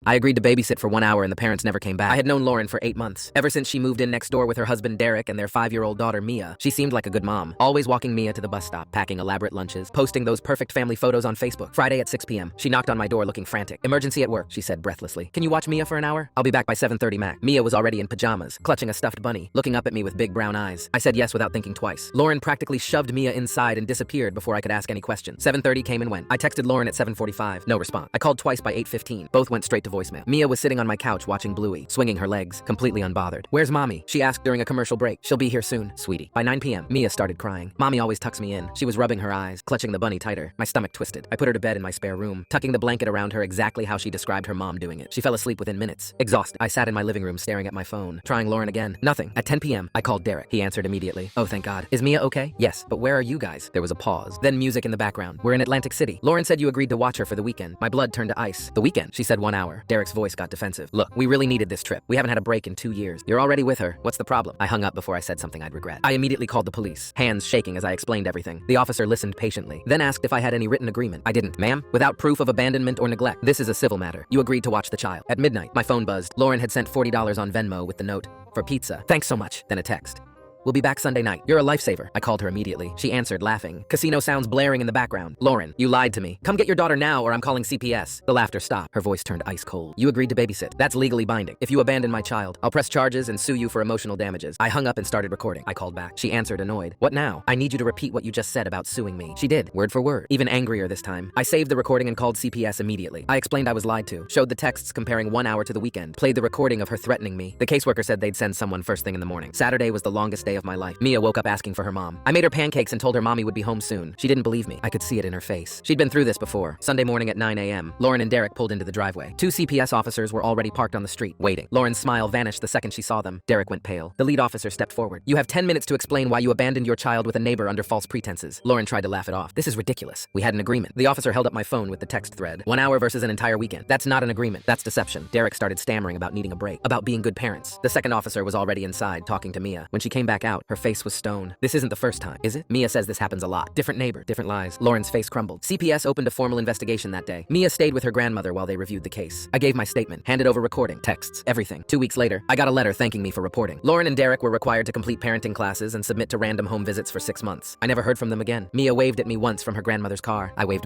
I agreed to babysit for 1 hour and the parents never came back. I had known Lauren for 8 months. Ever since she moved in next door with her husband Derek and their 5-year-old daughter Mia, she seemed like a good mom, always walking Mia to the bus stop, packing elaborate lunches, posting those perfect family photos on Facebook. Friday at 6 p.m., she knocked on my door looking frantic. "Emergency at work," she said breathlessly. "Can you watch Mia for an hour? I'll be back by 7:30 max." Mia was already in pajamas, clutching a stuffed bunny, looking up at me with big brown eyes. I said yes without thinking twice. Lauren practically shoved Mia inside and disappeared before I could ask any questions. 7:30 came and went. I texted Lauren at 7:45. No response. I called twice by 8:15. Both went straight to voicemail. Mia was sitting on my couch watching Bluey, swinging her legs, completely unbothered. "Where's mommy?" she asked during a commercial break. "She'll be here soon, sweetie." By 9 p.m., Mia started crying. Mommy always tucks me in. She was rubbing her eyes, clutching the bunny tighter. My stomach twisted. I put her to bed in my spare room, tucking the blanket around her exactly how she described her mom doing it. She fell asleep within minutes. Exhausted, I sat in my living room staring at my phone, trying Lauren again. Nothing. At 10 p.m., I called Derek. He answered immediately. "Oh, thank God. Is Mia okay?" "Yes, but where are you guys?" There was a pause. Then music in the background. "We're in Atlantic City. Lauren said you agreed to watch her for the weekend." My blood turned to ice. "The weekend?" She said 1 hour. Derek's voice got defensive. "Look, we really needed this trip. We haven't had a break in 2 years. You're already with her. What's the problem?" I hung up before I said something I'd regret. I immediately called the police, hands shaking as I explained everything. The officer listened patiently, then asked if I had any written agreement. I didn't. "Ma'am, without proof of abandonment or neglect, this is a civil matter. You agreed to watch the child." At midnight, my phone buzzed. Lauren had sent $40 on Venmo with the note, "For pizza. Thanks so much." Then a text. "We'll be back Sunday night. You're a lifesaver." I called her immediately. She answered, laughing. Casino sounds blaring in the background. "Lauren, you lied to me. Come get your daughter now or I'm calling CPS." The laughter stopped. Her voice turned ice cold. "You agreed to babysit. That's legally binding. If you abandon my child, I'll press charges and sue you for emotional damages." I hung up and started recording. I called back. She answered, annoyed. "What now? I need you to repeat what you just said about suing me." She did, word for word, even angrier this time. I saved the recording and called CPS immediately. I explained I was lied to, showed the texts comparing 1 hour to the weekend, played the recording of her threatening me. The caseworker said they'd send someone first thing in the morning. Saturday was the longest day of my life. Mia woke up asking for her mom. I made her pancakes and told her mommy would be home soon. She didn't believe me. I could see it in her face. She'd been through this before. Sunday morning at 9 a.m., Lauren and Derek pulled into the driveway. 2 CPS officers were already parked on the street, waiting. Lauren's smile vanished the second she saw them. Derek went pale. The lead officer stepped forward. "You have 10 minutes to explain why you abandoned your child with a neighbor under false pretenses." Lauren tried to laugh it off. "This is ridiculous. We had an agreement." The officer held up my phone with the text thread. 1 hour versus an entire weekend. "That's not an agreement. That's deception." Derek started stammering about needing a break, about being good parents. The second officer was already inside, talking to Mia. When she came back out, her face was stone. "This isn't the first time, is it?" Mia says this happens a lot. Different neighbor, different lies. Lauren's face crumbled. CPS opened a formal investigation that day. Mia stayed with her grandmother while they reviewed the case. I gave my statement, handed over recording, texts, everything. 2 weeks later, I got a letter thanking me for reporting. Lauren and Derek were required to complete parenting classes and submit to random home visits for 6 months. I never heard from them again. Mia waved at me once from her grandmother's car. I waved back.